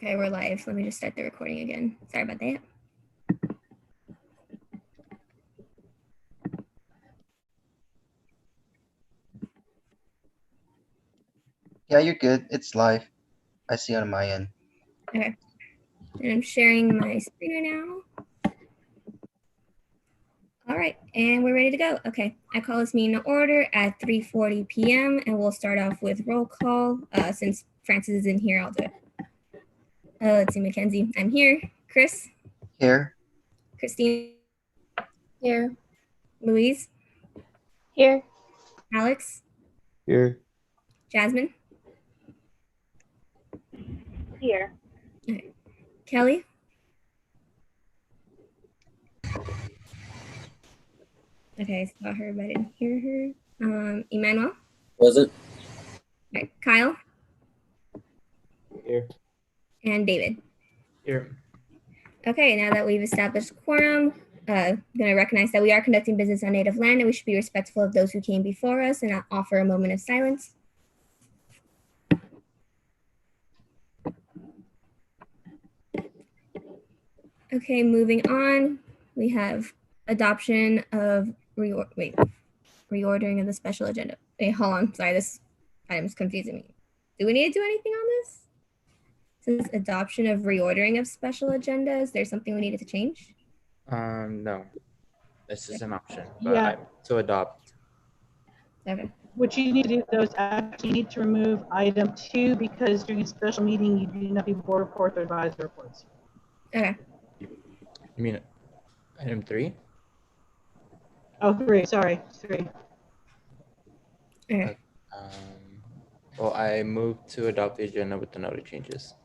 Okay, we're live. Let me just start the recording again. Sorry about that. Yeah, you're good. It's live. I see on my end. Okay. And I'm sharing my screen right now. All right, and we're ready to go. Okay, I call this meeting to order at 3:40 p.m. and we'll start off with roll call. Since Francis is in here, I'll do it. Let's see, Mackenzie, I'm here. Chris? Here. Christine? Here. Louise? Here. Alex? Here. Jasmine? Here. Okay. Kelly? Okay, I saw her, but I didn't hear her. Emmanuel? Present. Okay. Kyle? Here. And David? Here. Okay, now that we've established quorum, I'm going to recognize that we are conducting business on native land and we should be respectful of those who came before us and offer a moment of silence. Okay, moving on, we have adoption of reordering of the special agenda. Wait, hold on, sorry, this item is confusing me. Do we need to do anything on this? This is adoption of reordering of special agenda. Is there something we needed to change? No. This is an option, but Yeah. to adopt. Okay. What you need to do, though, is actually need to remove item 2 because during a special meeting, you do not do board reports or advisory reports. Okay. You mean item 3? Oh, 3, sorry, 3. Okay. Well, I move to adopt the agenda with the noted changes.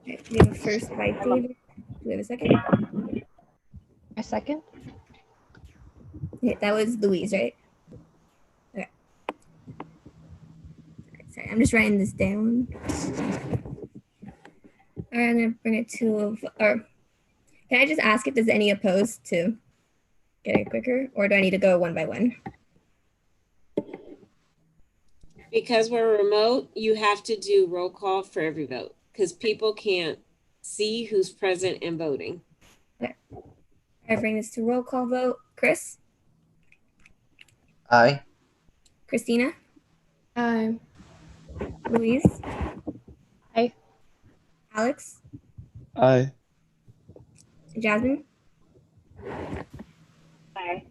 Okay. We have a first by David. Do we have a second? A second? Okay, that was Louise, right? Okay. Sorry, I'm just writing this down. All right, I'm gonna bring it to, or can I just ask if there's any opposed to getting it quicker, or do I need to go one by one? Because we're remote, you have to do roll call for every vote because people can't see who's present and voting. Okay. I bring this to roll call vote. Chris? Aye. Christina? Aye. Louise? Aye. Alex? Aye. Jasmine? Aye.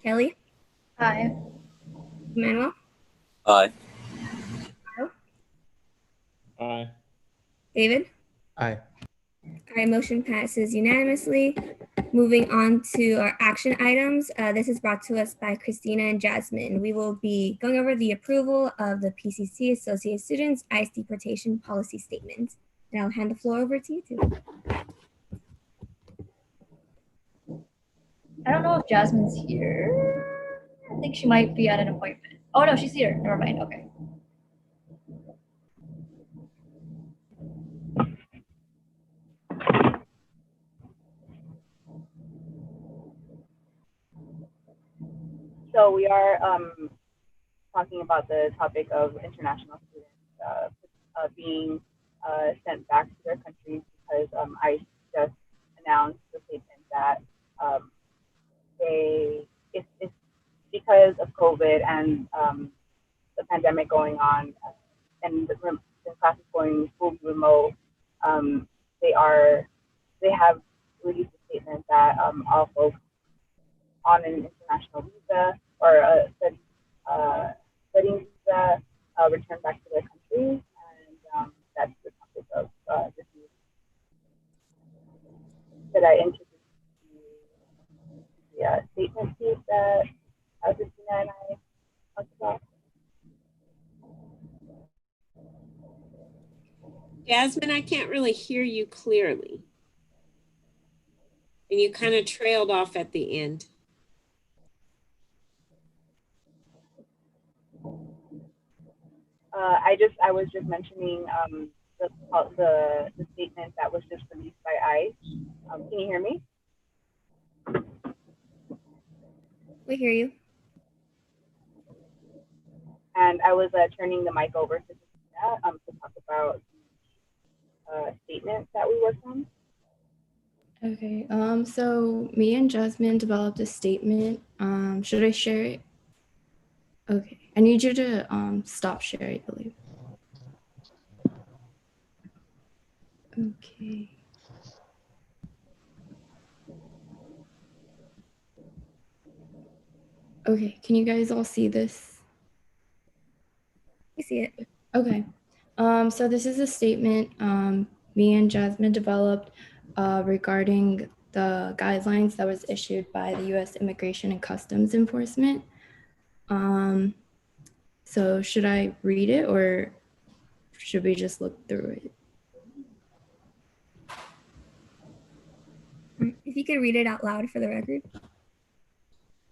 Kelly? Aye. Emmanuel? Aye. Aye. David? Aye. All right, motion passes unanimously. Moving on to our action items. This is brought to us by Christina and Jasmine. We will be going over the approval of the PCC Associate Students ICE Deportation Policy Statement. And I'll hand the floor over to you two. I don't know if Jasmine's here. I think she might be at an appointment. Oh no, she's here. Never mind. Okay. So we are talking about the topic of international students being sent back to their countries because ICE just announced the statement that it's because of COVID and the pandemic going on and the classes going fully remote, they have released a statement that all folks on an international visa or a studying visa return back to their country, and that's the topic of this meeting. That I introduce the statement piece that Christina and I talked about. Jasmine, I can't really hear you clearly. And you kind of trailed off at the end. I was just mentioning the statement that was just released by ICE. Can you hear me? We hear you. And I was turning the mic over to Christina that to talk about the statement that we worked on. Okay, so me and Jasmine developed a statement. Should I share it? Okay, I need you to stop share, I believe. Okay. Okay, can you guys all see this? You see it. Okay, so this is a statement me and Jasmine developed regarding the guidelines that was issued by the U.S. Immigration and Customs Enforcement. So should I read it or should we just look through it? If you could read it out loud for the record.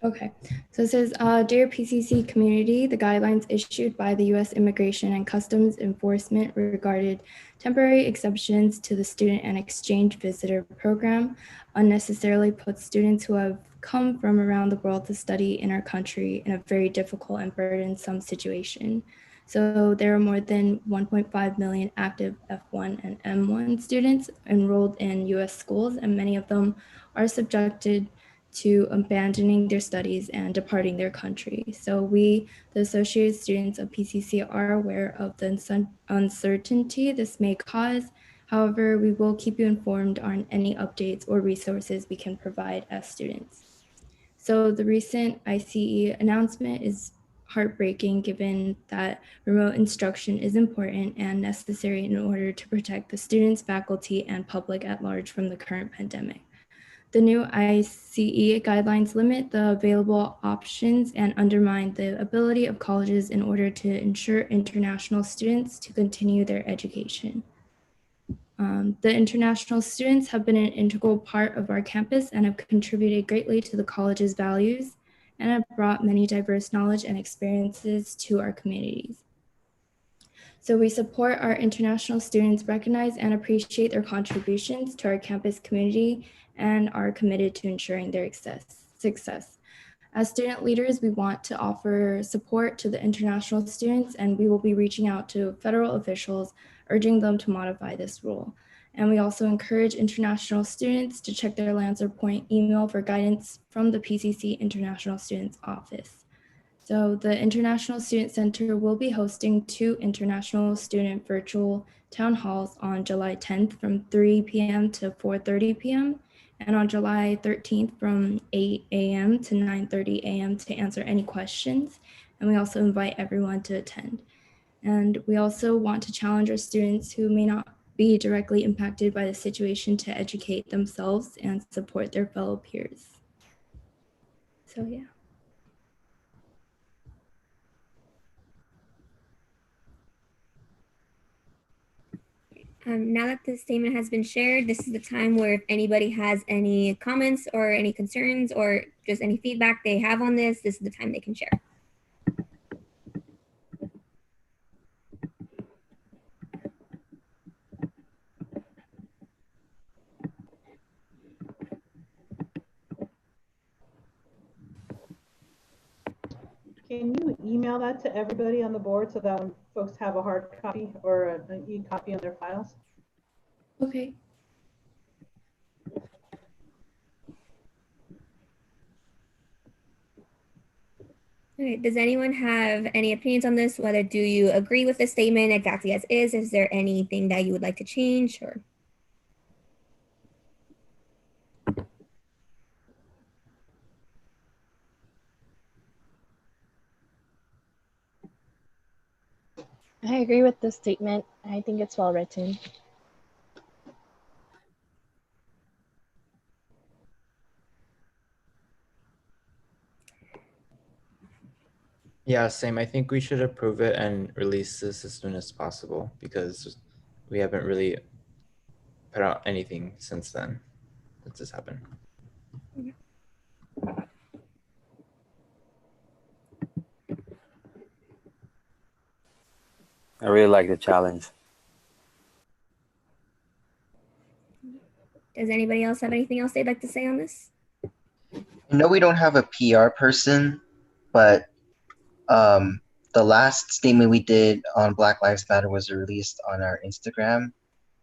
Okay, so it says, Dear PCC community, the guidelines issued by the U.S. Immigration and Customs Enforcement regarding temporary exceptions to the student and exchange visitor program unnecessarily put students who have come from around the world to study in our country in a very difficult and burdensome situation. So there are more than 1.5 million active F1 and M1 students enrolled in U.S. schools, and many of them are subjected to abandoning their studies and departing their country. So we, the Associated Students of PCC, are aware of the uncertainty this may cause. However, we will keep you informed on any updates or resources we can provide as students. So the recent ICE announcement is heartbreaking given that remote instruction is important and necessary in order to protect the students, faculty, and public at large from the current pandemic. The new ICE guidelines limit the available options and undermine the ability of colleges in order to ensure international students to continue their education. The international students have been an integral part of our campus and have contributed greatly to the college's values and have brought many diverse knowledge and experiences to our communities. So we support our international students, recognize and appreciate their contributions to our campus community, and are committed to ensuring their success. As student leaders, we want to offer support to the international students, and we will be reaching out to federal officials, urging them to modify this rule. And we also encourage international students to check their Lancer Point email for guidance from the PCC International Students Office. So the International Student Center will be hosting 2 international student virtual town halls on July 10th from 3 p.m. to 4:30 p.m. and on July 13th from 8 a.m. to 9:30 a.m. to answer any questions. And we also invite everyone to attend. And we also want to challenge our students who may not be directly impacted by the situation to educate themselves and support their fellow peers. So yeah. Now that the statement has been shared, this is the time where if anybody has any comments or any concerns or just any feedback they have on this is the time they can share. Can you email that to everybody on the board so that when folks have a hard copy or an e-copy on their files? Okay. Okay, does anyone have any opinions on this? Whether do you agree with the statement exactly as is? Is there anything that you would like to change or? I agree with the statement. I think it's well written. Yeah, same. I think we should approve it and release this as soon as possible because we haven't really put out anything since then. Since this happened. I really like the challenge. Does anybody else have anything else they'd like to say on this? I know we don't have a PR person, but the the last statement we did on Black Lives Matter was released on our Instagram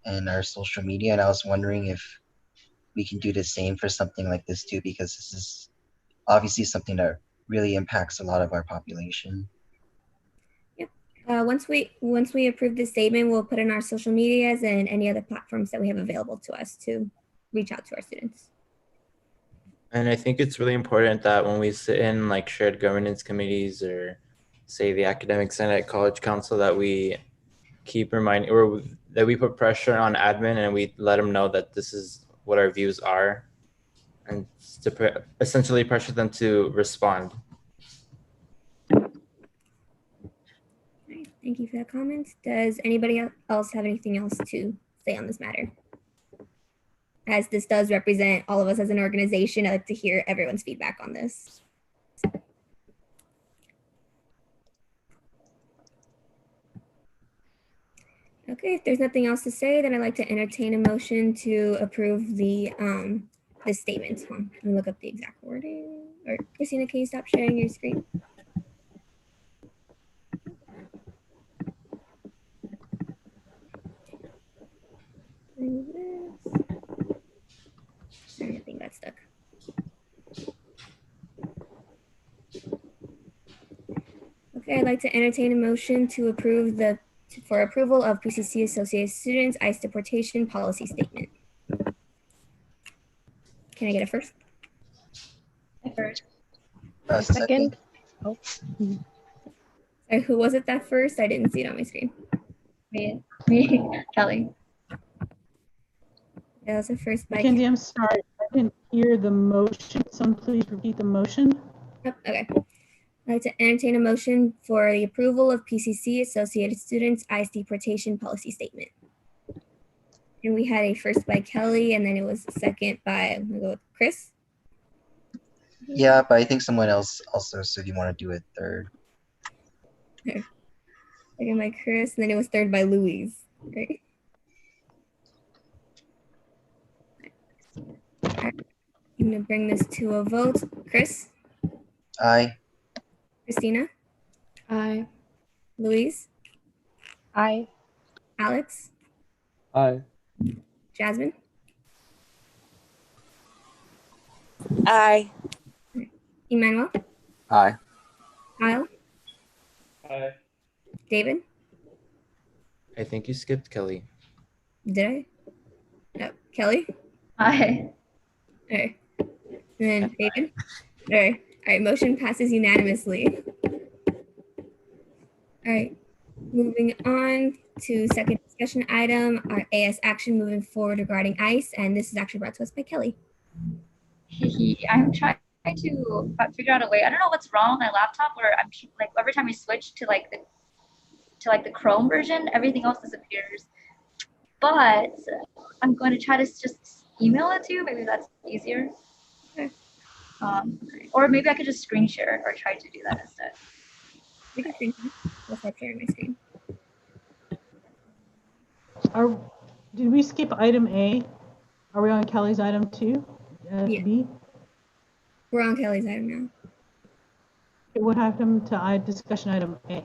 and our social media, and I was wondering if we can do the same for something like this too, because this is obviously something that really impacts a lot of our population. Once we approve this statement, we'll put in our social medias and any other platforms that we have available to us to reach out to our students. And I think it's really important that when we sit in like shared governance committees or say the academic senate at college council, that we keep reminding, or that we put pressure on admin and we let them know that this is what our views are, and to essentially pressure them to respond. Thank you for that comment. Does anybody else have anything else to say on this matter? As this does represent all of us as an organization, I'd like to hear everyone's feedback on this. Okay, if there's nothing else to say, then I'd like to entertain a motion to approve the statement. Hold on, let me look up the exact wording. Or Christina, can you stop sharing your screen? Sorry, I think got stuck. Okay, I'd like to entertain a motion to approve for approval of PCC Associated Students ICE deportation policy statement. Can I get a first? First. Second. Oh. Sorry, who was it that first? I didn't see it on my screen. Me, Kelly. That was the first by Mackenzie, I'm sorry, I didn't hear the motion. Someone please repeat the motion. Yep, okay. I'd like to entertain a motion for the approval of PCC Associated Students ICE deportation policy statement. And we had a first by Kelly, and then it was second by, I'm gonna go with Chris. Yeah, but I think someone else also said you want to do it third. Okay. Second by Chris, and then it was third by Louise, right? Alright. I'm gonna bring this to a vote. Chris, Aye. Christina, Aye. Louise, Aye. Alex, Aye. Jasmine, Aye. Emmanuel, Aye. Kyle, Aye. David. I think you skipped Kelly. Did I? No, Kelly. Aye. All right. And then David. All right. All right. Motion passes unanimously. All right. Moving on to second discussion item, our AS action moving forward regarding ICE, and this is actually brought to us by Kelly. I'm trying to figure out a way. I don't know what's wrong with my laptop, where I'm like every time I switch to the Chrome version, everything else disappears. But I'm going to try to just email it to you. Maybe that's easier. Okay. Or maybe I could just screen share it or try to do that instead. We can screen share. I'll start sharing my screen. Did we skip item A? Are we on Kelly's item 2? Yeah. B? We're on Kelly's item now. What happened to discussion item A?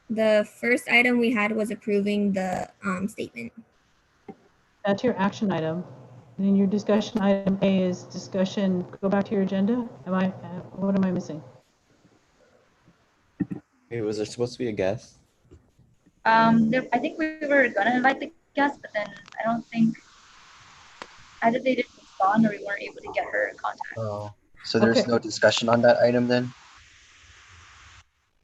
The first item we had was approving the statement. That's your action item. And then your discussion item A is discussion, go back to your agenda. What am I missing? Wait, was there supposed to be a guest? I think we were gonna invite the guest, but then I don't think either they didn't respond or we weren't able to get her in contact. Oh, so there's Okay. no discussion on that item then?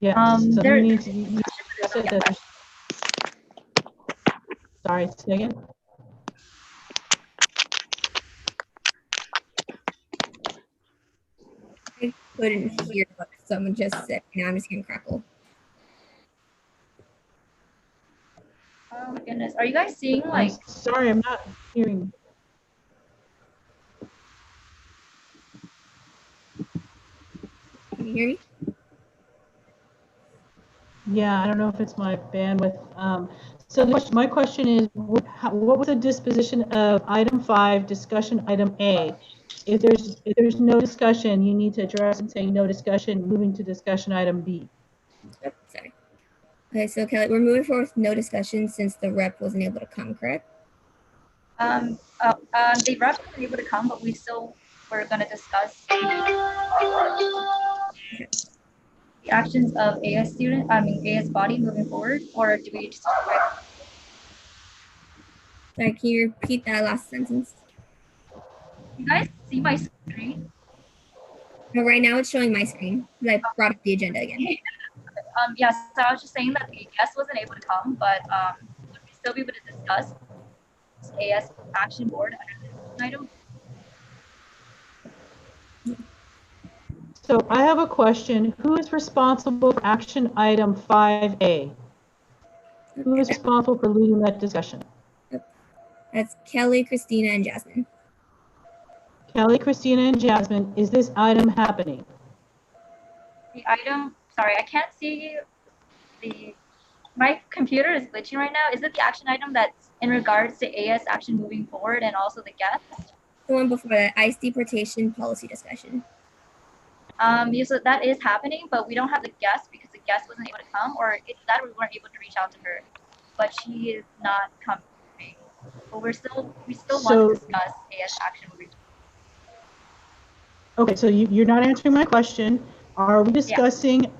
Yeah. So there- you said that there's- Sorry, say again. I couldn't hear what someone just said. Now I'm just gonna crackle. Oh my goodness. Are you guys seeing I'm like sorry, I'm not hearing. Can you hear me? Yeah, I don't know if it's my bandwidth. So my question is, what was the disposition of item 5, discussion item A? If there's no discussion, you need to address and say no discussion, moving to discussion item B. Oh, sorry. Okay, so Kelly, we're moving forward with no discussion since the rep wasn't able to come, correct? The rep wasn't able to come, but we still were going to discuss the actions of AS body moving forward, or do we just? Sorry, can you repeat that last sentence? You guys see my screen? No, right now it's showing my screen because I brought up the agenda again. Yes, so I was just saying that the guest wasn't able to come, but would we still be able to discuss AS action board under this item? So I have a question. Who is responsible for action item 5A? Who is responsible for leading that discussion? That's Kelly, Christina, and Jasmine. Kelly, Christina, and Jasmine, is this item happening? The item, sorry, I can't see my computer is glitching right now. Is it the action item that's in regards to AS action moving forward and also the guest? The one before that, ICE deportation policy discussion. Yeah, so that is happening, but we don't have the guest because the guest wasn't able to come, or it's that we weren't able to reach out to her, but she is not coming. But we still want to discuss AS action moving forward. Okay, so you're not answering my question. Are we discussing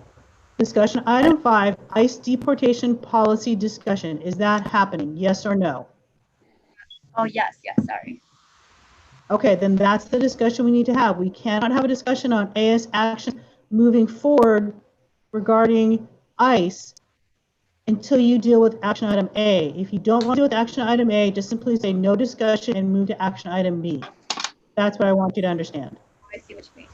discussion item 5, ICE deportation policy discussion? Is that happening? Yes or no? Oh, yes, sorry. Okay, then that's the discussion we need to have. We cannot have a discussion on AS action moving forward regarding ICE until you deal with action item A. If you don't want to deal with action item A, just simply say no discussion and move to action item B. That's what I want you to understand. I see what you mean.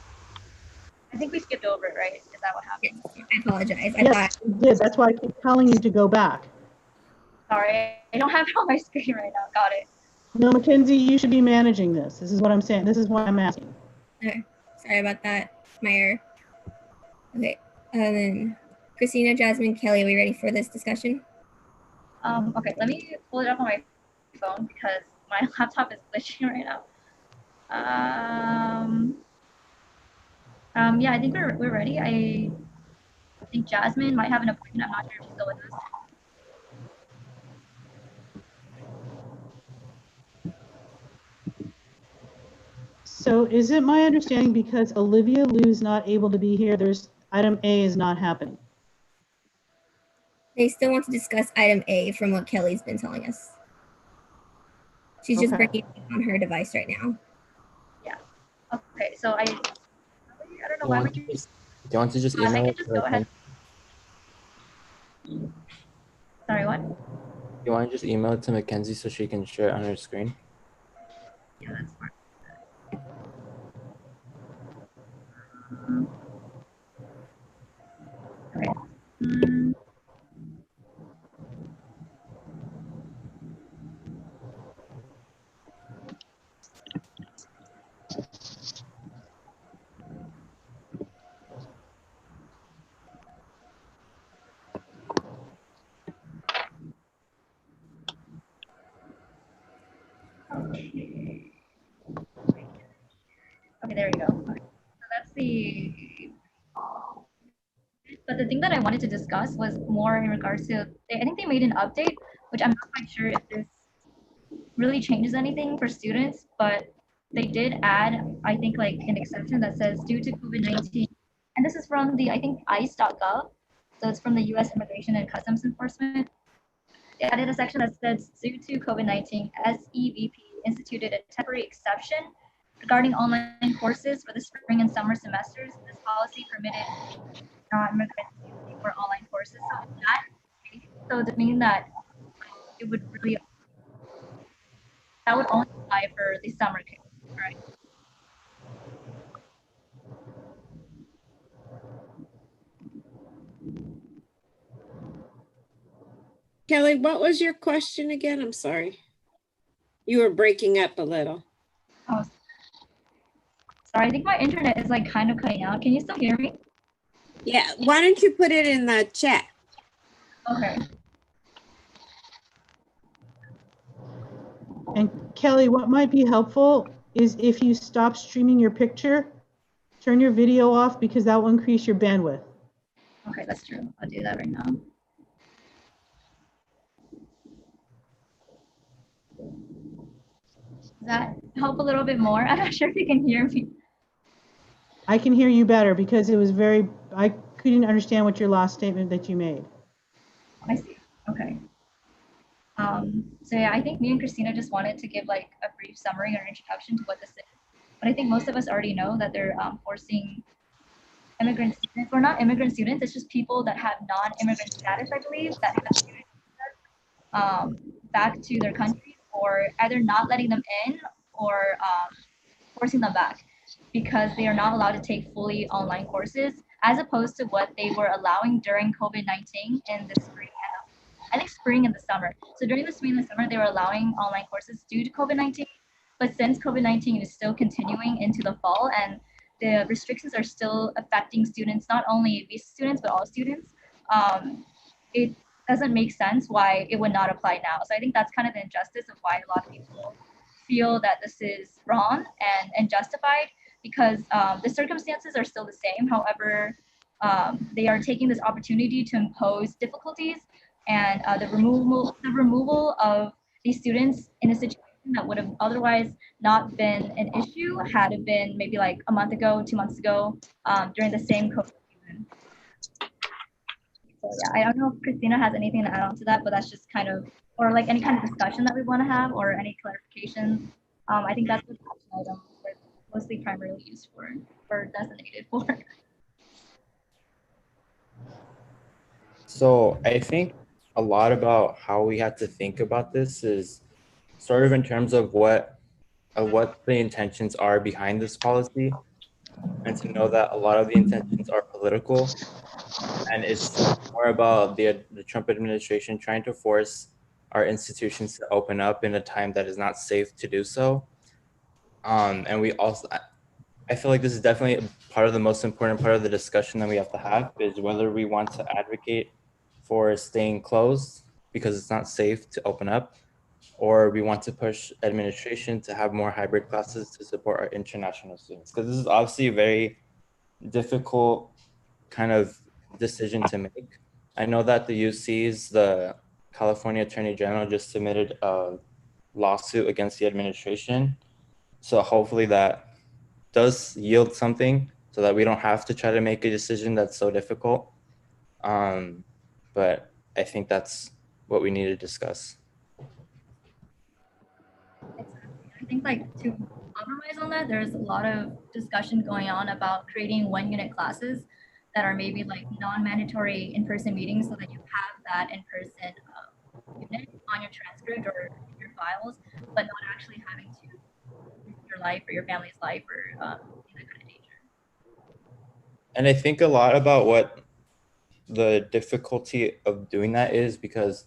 I think we skipped over it, right? Is that what happened? Yes, I apologize. Yes, we did. That's why I keep telling you to go back. Sorry, I don't have it on my screen right now. Got it. No, Mackenzie, you should be managing this. This is what I'm saying. This is what I'm asking. Okay, sorry about that. My error. Okay, and then Christina, Jasmine, Kelly, are we ready for this discussion? Okay, let me pull it up on my phone because my laptop is glitching right now. Yeah, I think we're ready. I think Jasmine might have an appointment. I'm not sure if she's still with us. So is it my understanding because Olivia Liu's not able to be here, there's item A is not happening? They still want to discuss item A from what Kelly's been telling us. She's just bringing it on her device right now. Yeah. Okay, so I don't know why would you. Do you want to just email it? Just go ahead. Sorry, what? You want to just email it to Mackenzie so she can share it on her screen? Yeah, that's fine. Okay. Okay, there we go. So that's but the thing that I wanted to discuss was more in regards to, I think they made an update, which I'm not quite sure if this really changes anything for students, but they did add, I think, like an exception that says due to COVID-19, and this is from the, I think, ice.gov, so it's from the US Immigration and Customs Enforcement. They added a section that says due to COVID-19, SEVP instituted a temporary exception regarding online courses for the spring and summer semesters. This policy permitted non-immigrants for online courses. So does it mean that it would really, that would only apply for the summer camp, right? Kelly, what was your question again? I'm sorry. You were breaking up a little. Oh, sorry, I think my internet is like kind of cutting out. Can you still hear me? Yeah, why don't you put it in the chat? Okay. And Kelly, what might be helpful is if you stop streaming your picture, turn your video off because that will increase your bandwidth. Okay, that's true. I'll do that right now. Does that help a little bit more? I'm not sure if you can hear me. I can hear you better because it was I couldn't understand what your last statement that you made. I see. Okay. So yeah, I think me and Christina just wanted to give like a brief summary or introduction to what this is. But I think most of us already know that they're forcing immigrant students, or not immigrant students, it's just people that have non-immigrant status, I believe, that have student visas, back to their countries, or either not letting them in or forcing them back because they are not allowed to take fully online courses, as opposed to what they were allowing during COVID-19 in the spring I think spring and the summer. So during the spring and the summer, they were allowing online courses due to COVID-19. But since COVID-19 is still continuing into the fall and the restrictions are still affecting students, not only visa students, but all students, it doesn't make sense why it would not apply now. So I think that's kind of the injustice of why a lot of people feel that this is wrong and justified, because the circumstances are still the same. However, they are taking this opportunity to impose difficulties and the removal of these students in a situation that would have otherwise not been an issue had it been maybe like a month ago, 2 months ago, during the same COVID season. So yeah, I don't know if Christina has anything to add on to that, but that's just kind of, or like any kind of discussion that we want to have or any clarifications. I think that's what the action items were mostly primarily used for or designated for. So I think a lot about how we have to think about this is sort of in terms of what the intentions are behind this policy, and to know that a lot of the intentions are political, and it's more about the Trump administration trying to force our institutions to open up in a time that is not safe to do so. And we also, I feel like this is definitely part of the most important part of the discussion that we have to have, is whether we want to advocate for staying closed because it's not safe to open up, or we want to push administration to have more hybrid classes to support our international students. Because this is obviously a very difficult kind of decision to make. I know that the UCs, the California Attorney General, just submitted a lawsuit against the administration. So hopefully that does yield something so that we don't have to try to make a decision that's so difficult. But I think that's what we need to discuss. I think like to compromise on that, there's a lot of discussion going on about creating 1-unit classes that are maybe like non-mandatory in-person meetings, so that you have that in-person unit on your transcript or your files, but not actually having to risk your life or your family's life or that kind of nature. And I think a lot about what the difficulty of doing that is, because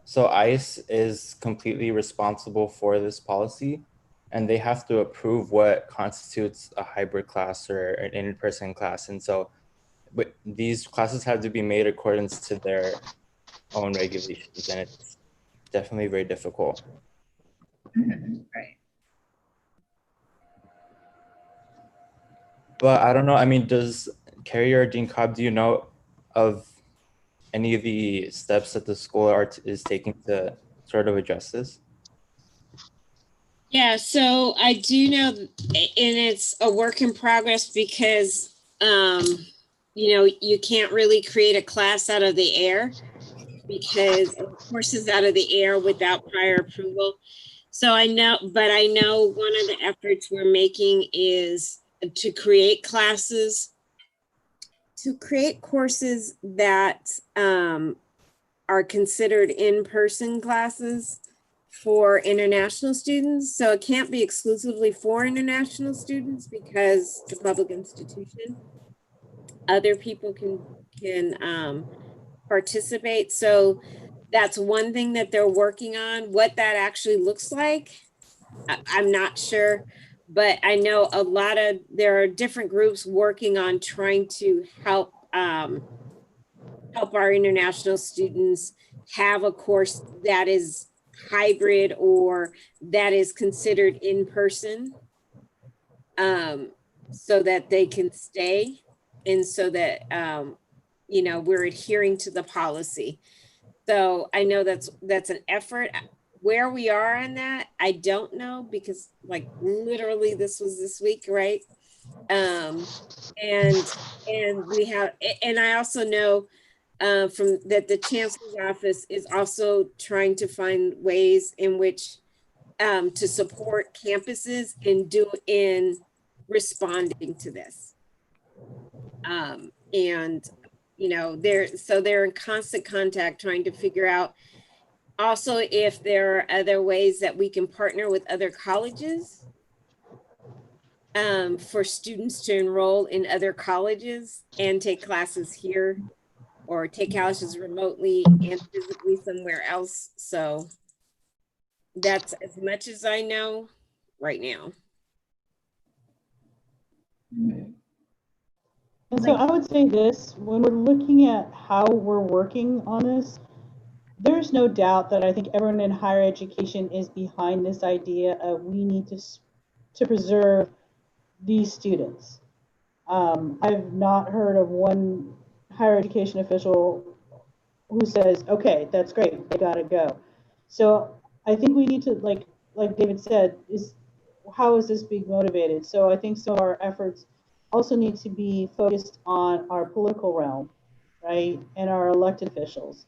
so ICE is completely responsible for this policy, and they have to approve what constitutes a hybrid class or an in-person class. And so these classes have to be made according to their own regulations, and it's definitely very difficult. Right. But I don't know, I mean, does Carrie or Dean Cobb, do you know of any of the steps that the school is taking to sort of address this? Yeah, so I do know, and it's a work in progress because, you can't really create a class out of the air, because courses out of the air without prior approval. So I know one of the efforts we're making is to create courses that are considered in-person classes for international students. So it can't be exclusively for international students because it's a public institution. Other people can participate. So that's one thing that they're working on. What that actually looks like, I'm not sure, but I know there are different groups working on trying to help our international students have a course that is hybrid or that is considered in person, so that they can stay, and so that you know, we're adhering to the policy. So I know that's an effort. Where we are on that, I don't know, because like literally this was this week, right? And we have, and I also know from that the chancellor's office is also trying to find ways in which to support campuses in responding to this. And you know, they're in constant contact trying to figure out also if there are other ways that we can partner with other colleges for students to enroll in other colleges and take classes here, or take classes remotely and physically somewhere else. So that's as much as I know right now. And so I would say this, when we're looking at how we're working on this, there's no doubt that I think everyone in higher education is behind this idea of we need to preserve these students. I've not heard of one higher education official who says, okay, that's great, they gotta go. So I think we need to, like David said, is how is this being motivated? So I think some of our efforts also need to be focused on our political realm, right? And our elected officials.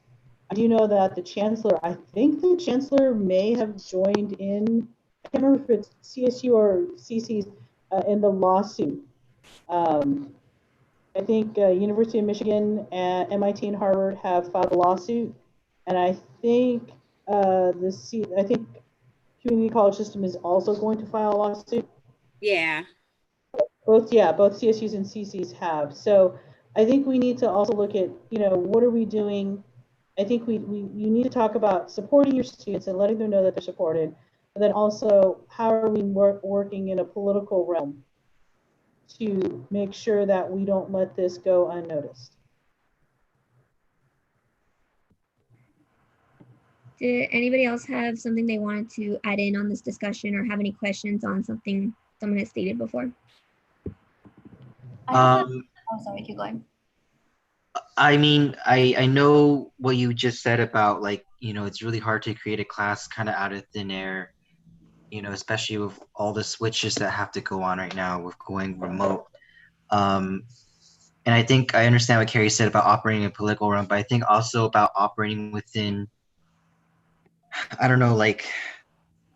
I do know that the chancellor, I think the chancellor may have joined in, I can't remember if it's CSU or CC's in the lawsuit. I think University of Michigan and MIT and Harvard have filed a lawsuit, and I think I think community college system is also going to file a lawsuit. Yeah. Both CSUs and CCs have. So I think we need to also look at, you know, what are we doing? I think you need to talk about supporting your students and letting them know that they're supported, but then also how are we working in a political realm to make sure that we don't let this go unnoticed. Did anybody else have something they wanted to add in on this discussion, or have any questions on something someone has stated before? Oh, sorry, keep going. I mean, I know what you just said about, like, you know, it's really hard to create a class kind of out of thin air, you know, especially with all the switches that have to go on right now with going remote. And I think I understand what Carrie said about operating in a political realm, but I think also about operating within, I don't know, like,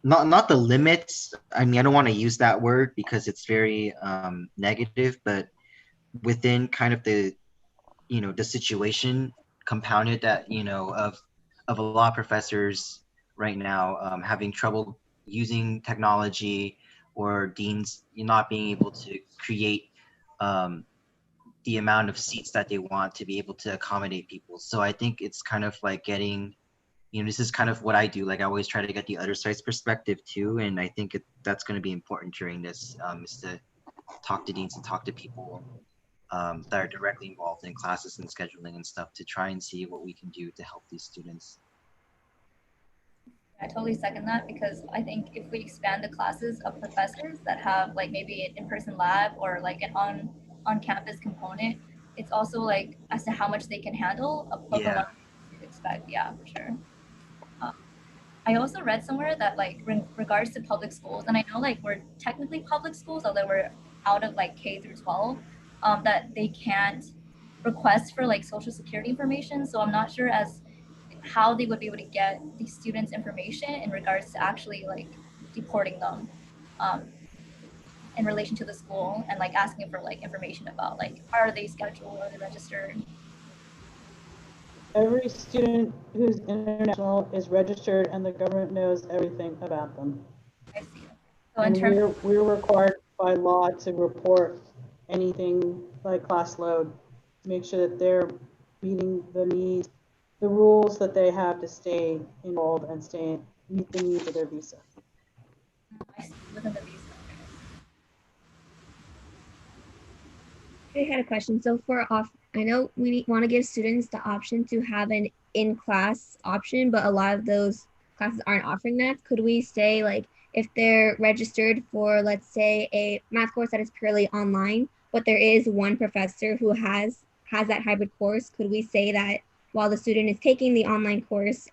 not the limits. I mean, I don't want to use that word because it's very negative, but within kind of the, you know, the situation compounded that, you know, of a lot of professors right now having trouble using technology, or deans not being able to create the amount of seats that they want to be able to accommodate people. So I think it's kind of like getting, you know, this is kind of what I do. Like, I always try to get the other side's perspective too. And I think that's going to be important during this, is to talk to deans and talk to people that are directly involved in classes and scheduling and stuff, to try and see what we can do to help these students. I totally second that, because I think if we expand the classes of professors that have like maybe an in-person lab or like an on-campus component, it's also like as to how much they can handle of the learning you expect. Yeah, for sure. I also read somewhere that like regards to public schools, and I know like we're technically public schools, although we're out of like K through 12, that they can't request for like social security information. So I'm not sure as how they would be able to get these students information in regards to actually like deporting them in relation to the school, and like asking for like information about like, are they scheduled, are they registered? Every student who's international is registered, and the government knows everything about them. I see. So and we're required by law to report anything like class load, to make sure that they're meeting the needs, the rules that they have to stay enrolled and meet the needs of their visa. I see, within the visa. I had a question. So I know we want to give students the option to have an in-class option, but a lot of those classes aren't offering that. Could we say, like, if they're registered for, let's say, a math course that is purely online, but there is one professor who has has that hybrid course, could we say that while the student is taking the online course,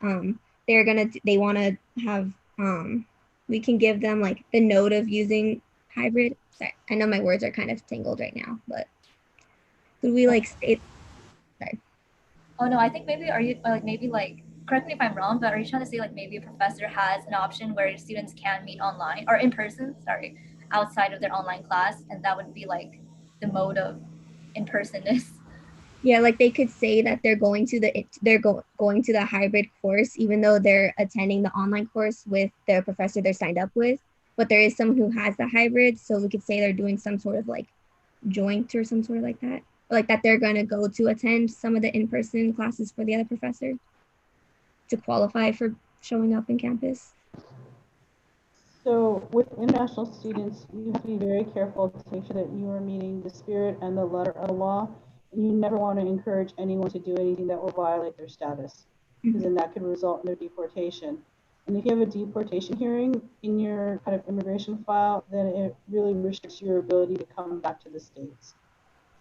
they want to have, we can give them like the note of using hybrid. Sorry, I know my words are kind of tangled right now, but could we like state, sorry. Oh no, I think maybe are you like maybe like correct me if I'm wrong, but are you trying to say like maybe a professor has an option where students can meet online or in person, sorry, outside of their online class, and that would be like the mode of in personness? Yeah, like they could say that they're going to going to the hybrid course, even though they're attending the online course with the professor they're signed up with. But there is someone who has the hybrid, so we could say they're doing some sort of like joint or some sort of like that, like that they're going to go to attend some of the in-person classes for the other professor to qualify for showing up in campus. So with international students, you have to be very careful to make sure that you are meeting the spirit and the letter of the law. And you never want to encourage anyone to do anything that will violate their status, because then that could result in their deportation. And if you have a deportation hearing in your kind of immigration file, then it really restricts your ability to come back to the States.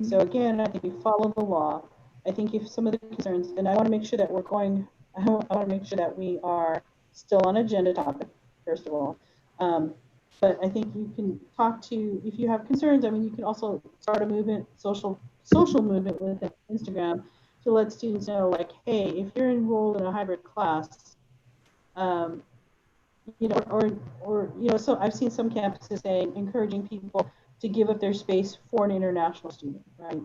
So again, I think we follow the law. I think if some of the concerns, and I want to make sure that we're going, I want to make sure that we are still on agenda topic, first of all. But I think you can talk to, if you have concerns, I mean, you can also start a movement, social movement with Instagram to let students know, like, hey, if you're enrolled in a hybrid class, you know, or you know, so I've seen some campuses saying, encouraging people to give up their space for an international student, right?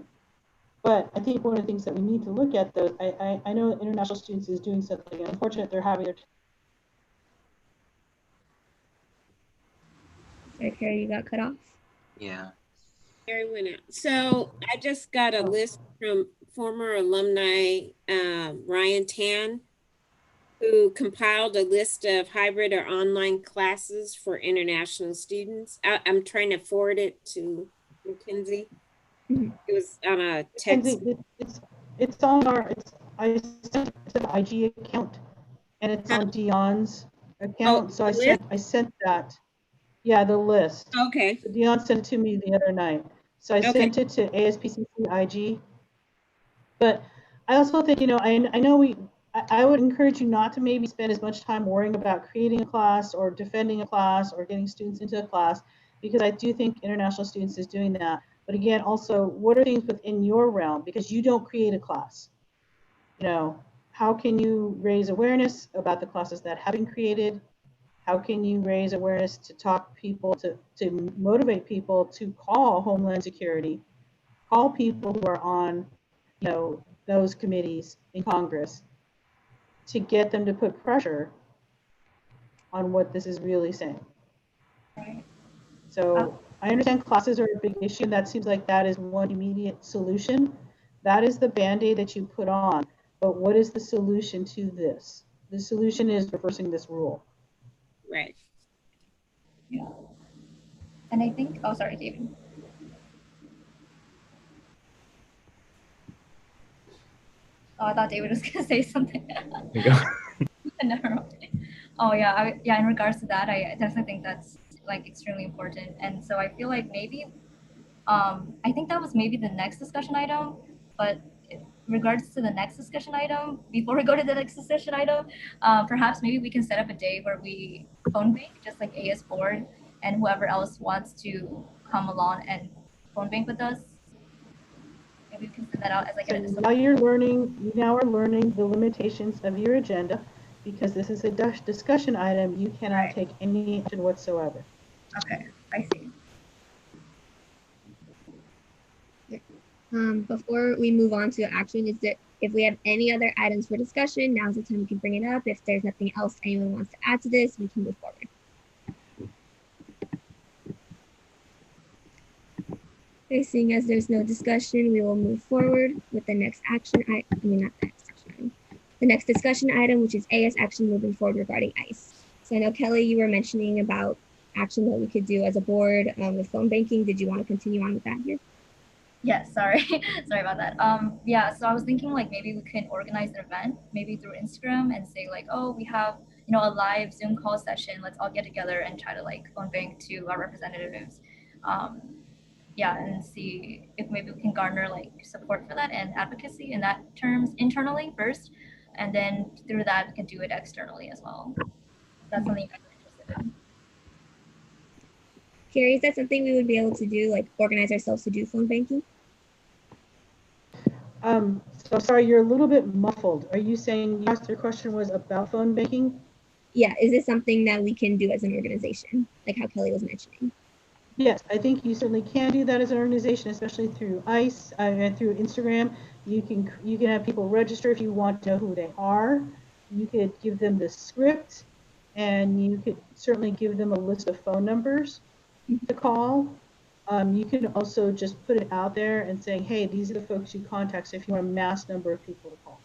But I think one of the things that we need to look at, though, I know international students is doing something. Unfortunately, they're having their. Sorry, Carrie, you got cut off. Yeah. Carrie went out. So I just got a list from former alumni Ryan Tan, who compiled a list of hybrid or online classes for international students. I'm trying to forward it to Mackenzie. It was on a text. It's on our, I sent it to the IG account, and it's on Dion's account. So I sent that. Yeah, the list. Okay. So Dion sent it to me the other night. So I sent it to ASPCC IG. But I also think, you know, I know I would encourage you not to maybe spend as much time worrying about creating a class or defending a class or getting students into a class, because I do think international students is doing that. But again, also, what are things within your realm? Because you don't create a class. You know, how can you raise awareness about the classes that have been created? How can you raise awareness to talk people, to motivate people to call Homeland Security, call people who are on, you know, those committees in Congress, to get them to put pressure on what this is really saying. Right. So I understand classes are a big issue. That seems like that is one immediate solution. That is the Band-Aid that you put on. But what is the solution to this? The solution is reversing this rule. Right. Yeah. And I think, oh, sorry, David. Oh, I thought David was gonna say something. Never mind. Oh yeah, yeah. In regards to that, I definitely think that's like extremely important, and so I feel like maybe, I think that was maybe the next discussion item, but in regards to the next discussion item, before we go to the next discussion item, perhaps maybe we can set up a day where we phone bank, just like AS board and whoever else wants to come along and phone bank with us. Maybe we can send that out as like So a now you now are learning the limitations of your agenda, because this is a discussion item. You cannot take any action whatsoever. Okay, I see. Before we move on to action, if we have any other items for discussion, now's the time we can bring it up. If there's nothing else anyone wants to add to this, we can move forward. Okay, seeing as there's no discussion, we will move forward with the next action item. The next discussion item, which is AS action moving forward regarding ICE. So I know, Kelly, you were mentioning about action that we could do as a board with phone banking. Did you want to continue on with that here? Yes, sorry. Sorry about that. Yeah, so I was thinking like maybe we can organize an event, maybe through Instagram, and say like, oh, we have, you know, a live Zoom call session. Let's all get together and try to like phone bank to our representatives. yeah, and see if maybe we can garner like support for that and advocacy in that terms internally first, and then through that we can do it externally as well. That's something you guys are interested in. Carrie, is that something we would be able to do, like organize ourselves to do phone banking? So sorry, you're a little bit muffled. Are you saying, yes, your question was about phone banking? Yeah, is this something that we can do as an organization, like how Kelly was mentioning? Yes, I think you certainly can do that as an organization, especially through ICE and through Instagram. You can have people register if you want to know who they are. You could give them the script, and you could certainly give them a list of phone numbers to call. You can also just put it out there and saying, hey, these are the folks you contact, so if you want a mass number of people to call.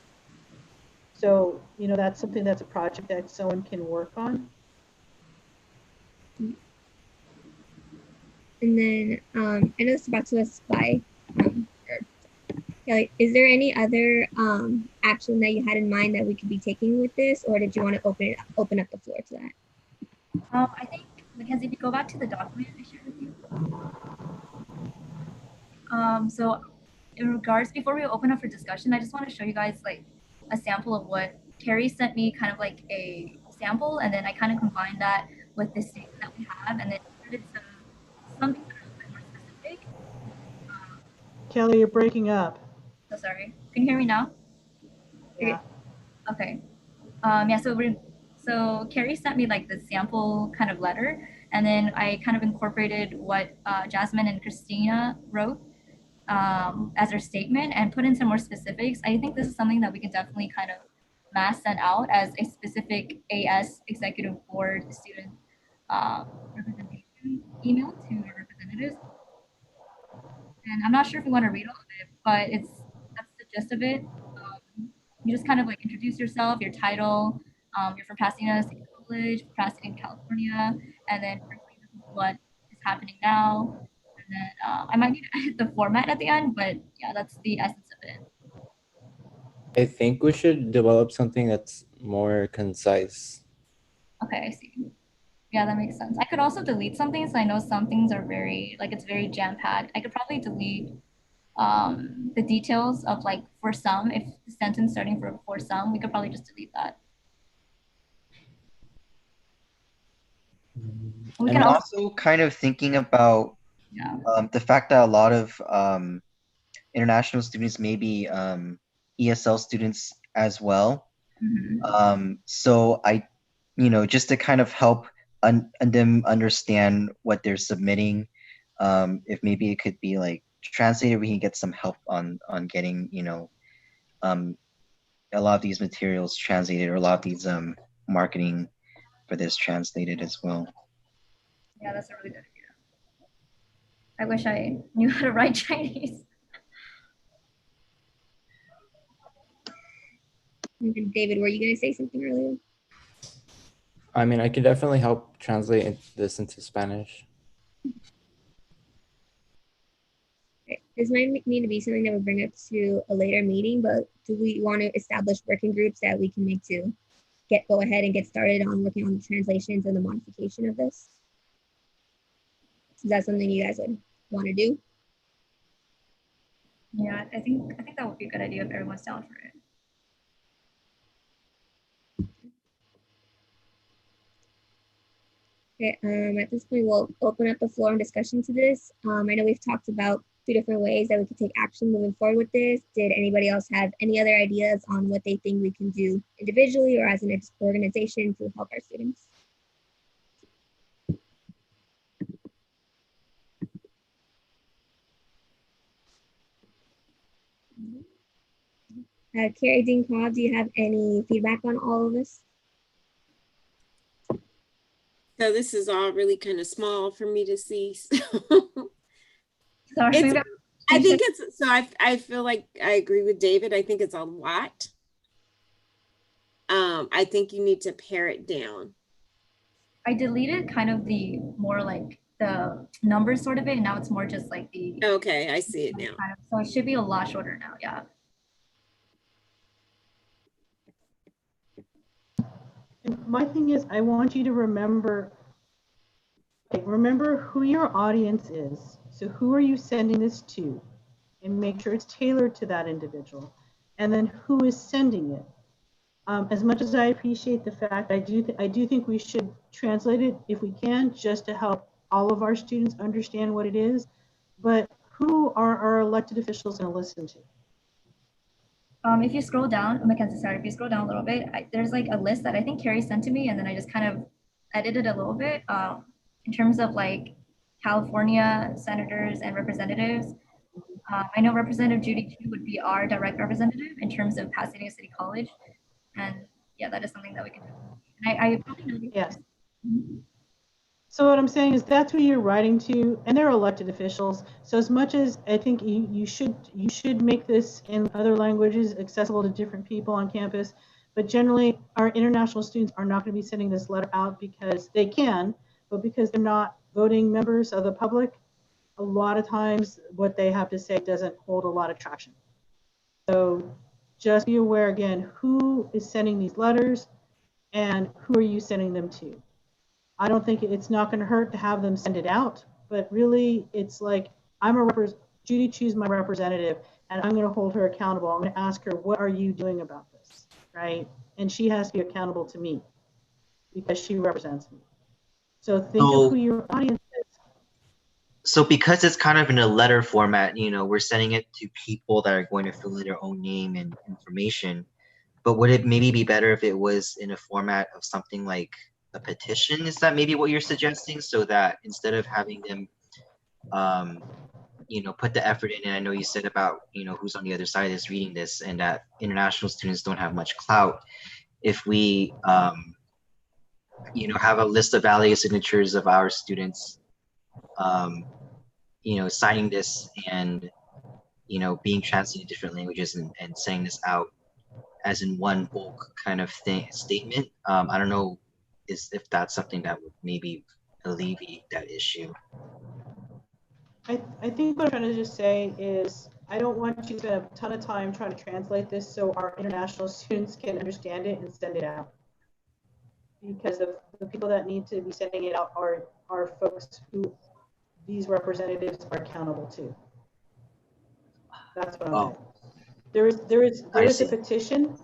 So, you know, that's something that's a project that someone can work on. And then I know this is brought to us by Kelly. Is there any other action that you had in mind that we could be taking with this, or did you want to open up the floor to that? I think, Mackenzie, if you go back to the document I shared with you. So in regards, before we open up for discussion, I just want to show you guys like a sample of what Carrie sent me, kind of like a sample, and then I kind of combined that with this statement that we have, and then added something that are a bit more specific. Kelly, you're breaking up. So sorry. Can you hear me now? Yeah. Okay. Yeah, so Carrie sent me like the sample kind of letter, and then I kind of incorporated what Jasmine and Christina wrote as their statement and put in some more specifics. I think this is something that we can definitely kind of mass send out as a specific AS Executive Board student representation email to our representatives. And I'm not sure if we want to read all of it, but that's the gist of it. You just kind of like introduce yourself, your title, you're from Pasadena State College, Pasadena, California, and then this is what is happening now. And then I might need to edit the format at the end, but yeah, that's the essence of it. I think we should develop something that's more concise. Okay, I see. Yeah, that makes sense. I could also delete some things. I know some things are very, like it's very jam-packed. I could probably delete the details of like for some, if the sentence starting for some, we could probably just delete that. We And can also kind of thinking about yeah. the fact that a lot of international students may be ESL students as well. So just to kind of help them understand what they're submitting, if maybe it could be like translated, we can get some help on getting a lot of these materials translated, or a lot of these marketing for this translated as well. Yeah, that's a really good idea. I wish I knew how to write Chinese. David, were you going to say something earlier? I mean, I could definitely help translate this into Spanish. Okay. This might need to be something that we bring up to a later meeting, but do we want to establish working groups that we can make to go ahead and get started on working on the translations and the modification of this? Is that something you guys would want to do? Yeah, I think that would be a good idea if everyone's down for it. Okay, at this point, we'll open up the floor and discussion to this. I know we've talked about 2 different ways that we could take action moving forward with this. Did anybody else have any other ideas on what they think we can do individually or as an organization to help our students? Carrie Dean Cobb, do you have any feedback on all of this? So this is all really kind of small for me to see. So Sorry, I think it's, so I feel like I agree with David. I think it's a lot. I think you need to pare it down. I deleted kind of the more like the numbers sort of it, and now it's more just like the. Okay, I see it now. So it should be a lot shorter now, yeah. My thing is, I want you to remember who your audience is. So who are you sending this to? And make sure it's tailored to that individual. And then who is sending it? As much as I appreciate the fact, I do think we should translate it if we can, just to help all of our students understand what it is. But who are our elected officials going to listen to? If you scroll down, Mackenzie, sorry, if you scroll down a little bit, there's like a list that I think Carrie sent to me, and then I just kind of edited a little bit in terms of like California senators and representatives. I know Representative Judy Chu would be our direct representative in terms of Pasadena City College. And yeah, that is something that we can do. And I probably know these. Yes. So what I'm saying is that's who you're writing to, and they're elected officials. So as much as I think you should make this in other languages accessible to different people on campus, but generally our international students are not going to be sending this letter out because they can, but because they're not voting members of the public, a lot of times what they have to say doesn't hold a lot of traction. So just be aware again, who is sending these letters and who are you sending them to? I don't think it's not going to hurt to have them send it out, but really it's like Judy Chu's my representative and I'm going to hold her accountable. I'm going to ask her, what are you doing about this, right? And she has to be accountable to me because she represents me. So think of who your audience is. So because it's kind of in a letter format, you know, we're sending it to people that are going to fill in their own name and information. But would it maybe be better if it was in a format of something like a petition? Is that maybe what you're suggesting? So that instead of having them, you know, put the effort in, and I know you said about, you know, who's on the other side of this reading this and that international students don't have much clout. If we, you know, have a list of validated signatures of our students, you know, signing this and, you know, being translated in different languages and sending this out as in one bulk kind of statement. I don't know if that's something that would maybe alleviate that issue. I think what I'm trying to just say is I don't want you to spend a ton of time trying to translate this so our international students can understand it and send it out. Because the people that need to be sending it out are folks who these representatives are accountable to. That's what I'm saying. There is a petition.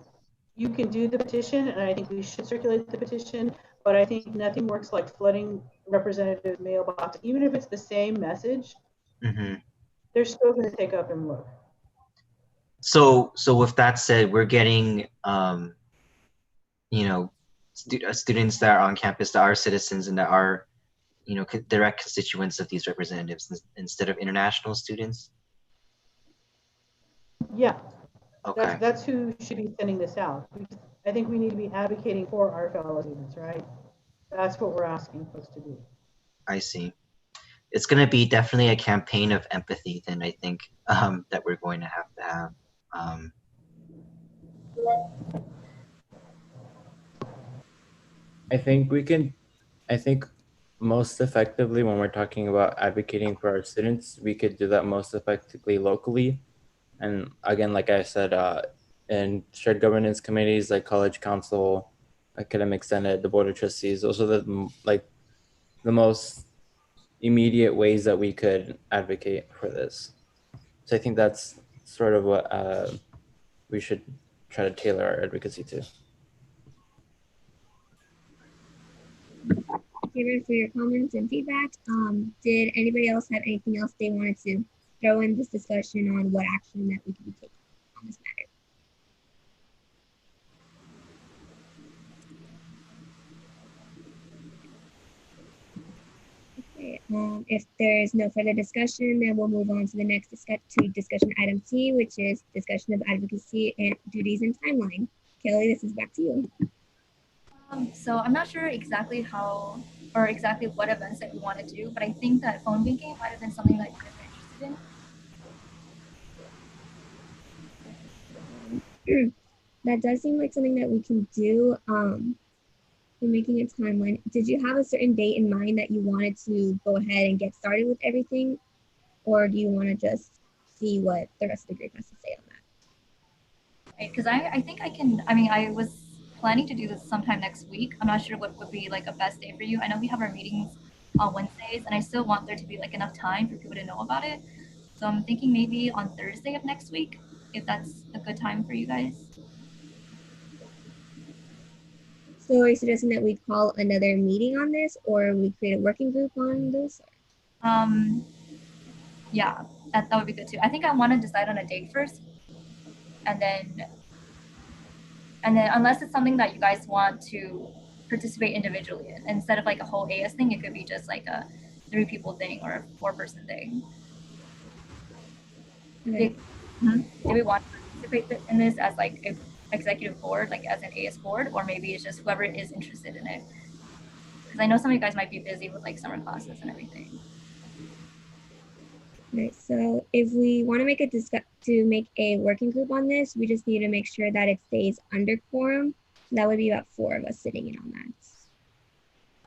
You can do the petition, and I think we should circulate the petition, but I think nothing works like flooding representative mailbox. Even if it's the same message, they're still going to take up and look. So with that said, we're getting, you know, students that are on campus that are citizens and that are, you know, direct constituents of these representatives instead of international students? Yeah. Okay. That's who should be sending this out. I think we need to be advocating for our fellow students, right? That's what we're asking folks to do. I see. It's going to be definitely a campaign of empathy then, I think, that we're going to have. I think most effectively when we're talking about advocating for our students, we could do that most effectively locally. And again, like I said, in shared governance committees like College Council, Academic Senate, the Board of Trustees, those are the most immediate ways that we could advocate for this. So I think that's sort of what we should try to tailor our advocacy to. Thank you for your comments and feedback. Did anybody else have anything else they wanted to throw in this discussion on what action that we could be taking on this matter? Okay, if there's no further discussion, then we'll move on to the next discussion item C, which is discussion of advocacy and duties and timeline. Kelly, this is back to you. So I'm not sure exactly how or exactly what events that we want to do, but I think that phone banking might have been something that you guys are interested in. That does seem like something that we can do. We're making a timeline. Did you have a certain date in mind that you wanted to go ahead and get started with everything? Or do you want to just see what the rest of the group has to say on that? Right, because I think I can, I was planning to do this sometime next week. I'm not sure what would be like a best day for you. I know we have our meetings on Wednesdays, and I still want there to be like enough time for people to know about it. So I'm thinking maybe on Thursday of next week, if that's a good time for you guys. So are you suggesting that we call another meeting on this, or we create a working group on this? Yeah, that would be good too. I think I want to decide on a date first, and then unless it's something that you guys want to participate individually in, instead of like a whole AS thing, it could be just like a 3 people thing or a 4-person thing. Okay. Do we want to participate in this as like an executive board, like as an AS board, or maybe it's just whoever is interested in it? Because I know some of you guys might be busy with like summer classes and everything. Right. So if we want to make a working group on this, we just need to make sure that it stays under quorum. That would be about 4 of us sitting in on that.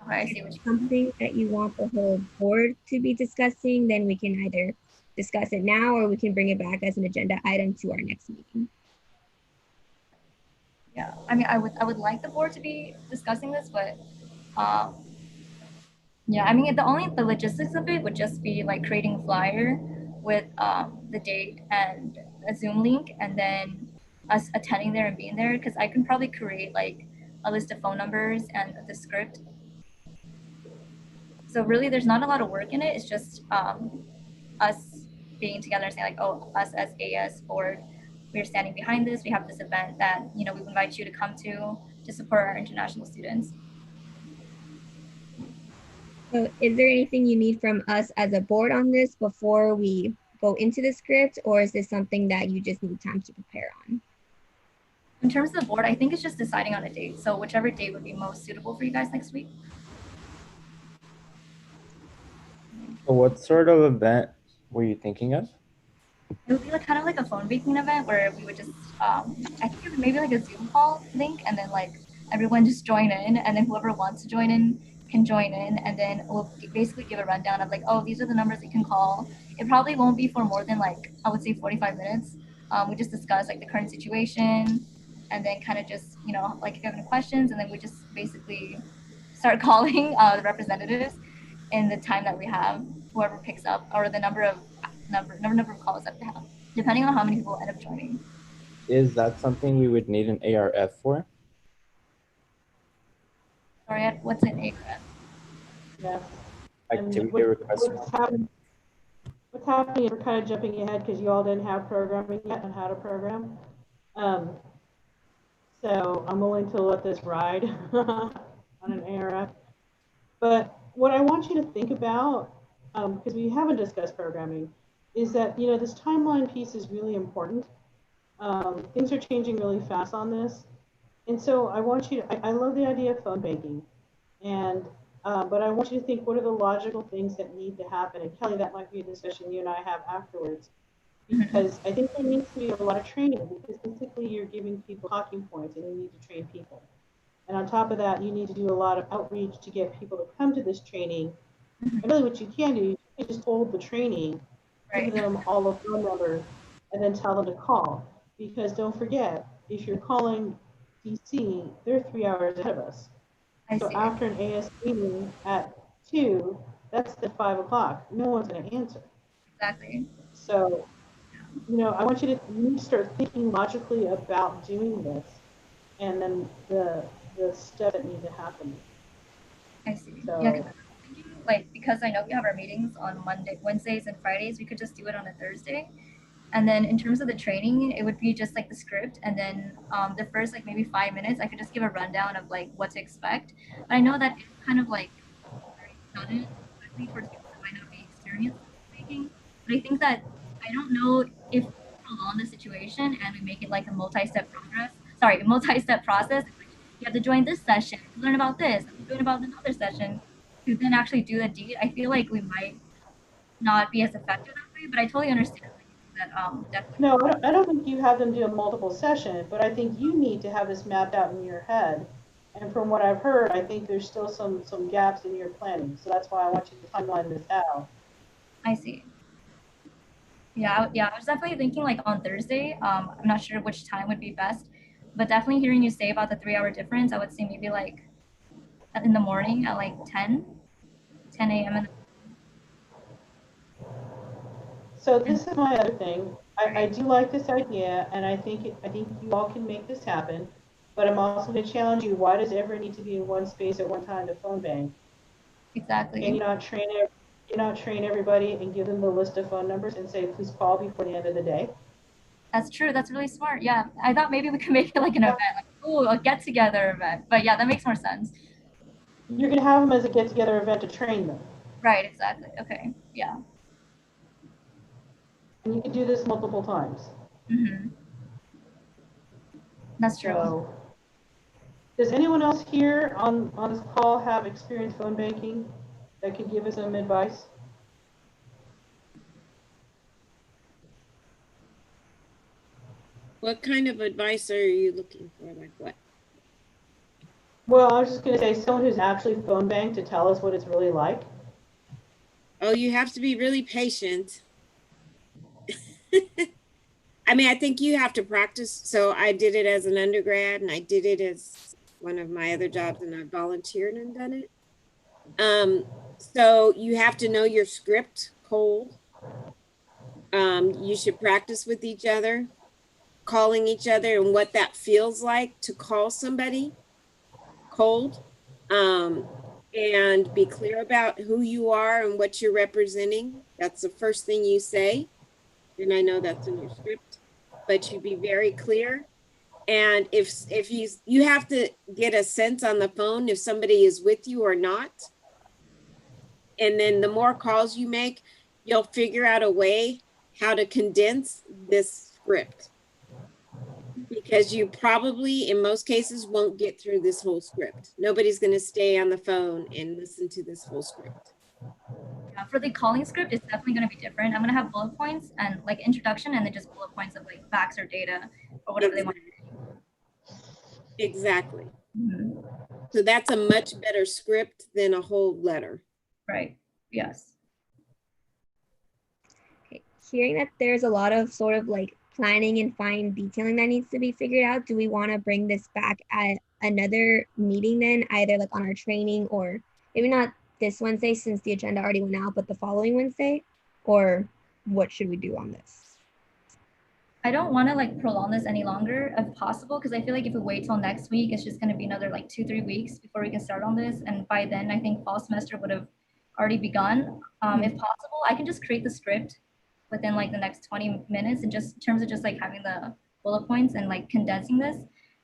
Okay, I see what you Something that you want the whole board to be discussing, then we can either discuss it now or we can bring it back as an agenda item to our next meeting. Yeah, I mean, I would like the board to be discussing this, but yeah, I mean, the logistics of it would just be like creating a flyer with the date and a Zoom link, and then us attending there and being there, because I can probably create like a list of phone numbers and the script. So really, there's not a lot of work in it. It's just us being together and saying like, oh, us as AS board, we're standing behind this. We have this event that, you know, we invite you to come to support our international students. So is there anything you need from us as a board on this before we go into the script, or is this something that you just need time to prepare on? In terms of the board, I think it's just deciding on a date. So whichever date would be most suitable for you guys next week. So what sort of event were you thinking of? It would be like kind of like a phone banking event where we would just, I think it would maybe like a Zoom call link, and then like everyone just join in, and then whoever wants to join in can join in, and then we'll basically give a rundown of like, oh, these are the numbers you can call. It probably won't be for more than like, I would say 45 minutes. We just discuss like the current situation, and then kind of just, you know, like if you have any questions, and then we just basically start calling the representatives in the time that we have, whoever picks up, or the number of calls that we have, depending on how many people end up joining. Is that something we would need an ARF for? Sorry, what's an ARF? Yeah. Activity request. What's happening is we're kind of jumping ahead because you all didn't have programming yet on how to program. So I'm willing to let this ride on an ARF. But what I want you to think about, because we haven't discussed programming, is that, you know, this timeline piece is really important. Things are changing really fast on this. And so I want you to, I love the idea of phone banking. And, but I want you to think, what are the logical things that need to happen? And Kelly, that might be a discussion you and I have afterwards. Because I think there needs to be a lot of training, because basically you're giving people talking points and you need to train people. And on top of that, you need to do a lot of outreach to get people to come to this training. And really what you can do, you can just hold the training, give them all the phone numbers, and then tell them to call. Because don't forget, if you're calling DC, they're 3 hours ahead of us. So after an AS meeting at 2, that's at 5 o'clock. No one's going to answer. Exactly. So, you know, I want you to start thinking logically about doing this, and then the steps that need to happen. I see. So, yeah, like, because I know we have our meetings on Wednesdays and Fridays, we could just do it on a Thursday. And then in terms of the training, it would be just like the script, and then the first like maybe 5 minutes, I could just give a rundown of like what to expect. But I know that it's kind of like very sudden, especially for people that might not be experienced in making. But I think that, I don't know if we prolong the situation and we make it like a multi-step process. Like, you have to join this session to learn about this, and learn about another session to then actually do the deed. I feel like we might not be as effective that way, but I totally understand that definitely. No, I don't think you have them do a multiple session, but I think you need to have this mapped out in your head. And from what I've heard, I think there's still some gaps in your planning. So that's why I want you to timeline this out. I see. Yeah, I was definitely thinking like on Thursday. I'm not sure which time would be best, but definitely hearing you say about the 3 hour difference, I would say maybe like in the morning at like 10 10 a.m. and So this is my other thing. I do like this idea, and I think you all can make this happen. But I'm also going to challenge you. Why does everyone need to be in one space at one time to phone bank? exactly. Can you not train everybody and give them the list of phone numbers and say, please call before the end of the day? That's true. That's really smart. Yeah, I thought maybe we could make it like an event, like a get together event. But yeah, that makes more sense. You're going to have them as a get together event to train them. Right. Exactly. Okay. Yeah. And you can do this multiple times. Mm-hmm. That's true. So, does anyone else here on this call have experience phone banking that could give us some advice? What kind of advice are you looking for? Like what? Well, I was just going to say someone who's actually phone banked to tell us what it's really like. Oh, you have to be really patient. I mean, I think you have to practice. So I did it as an undergrad and I did it as one of my other jobs and I volunteered and done it. So you have to know your script cold. You should practice with each other, calling each other and what that feels like to call somebody cold. And be clear about who you are and what you're representing. That's the first thing you say. And I know that's in your script, but you be very clear. And if you have to get a sense on the phone if somebody is with you or not. And then the more calls you make, you'll figure out a way how to condense this script. Because you probably, in most cases, won't get through this whole script. Nobody's going to stay on the phone and listen to this whole script. Yeah, for the calling script, it's definitely going to be different. I'm going to have bullet points and like introduction and then just bullet points of like facts or data or whatever they want to do. Exactly. Mm-hmm. So that's a much better script than a whole letter. Right. Yes. Okay. Hearing that there's a lot of sort of like planning and fine detailing that needs to be figured out, do we want to bring this back at another meeting then, either like on our training or maybe not this Wednesday since the agenda already went out, but the following Wednesday? Or what should we do on this? I don't want to like prolong this any longer if possible, because I feel like if we wait till next week, it's just going to be another like 2-3 weeks before we can start on this. And by then, I think fall semester would have already begun. If possible, I can just create the script within like the next 20 minutes and just in terms of just like having the bullet points and like condensing this.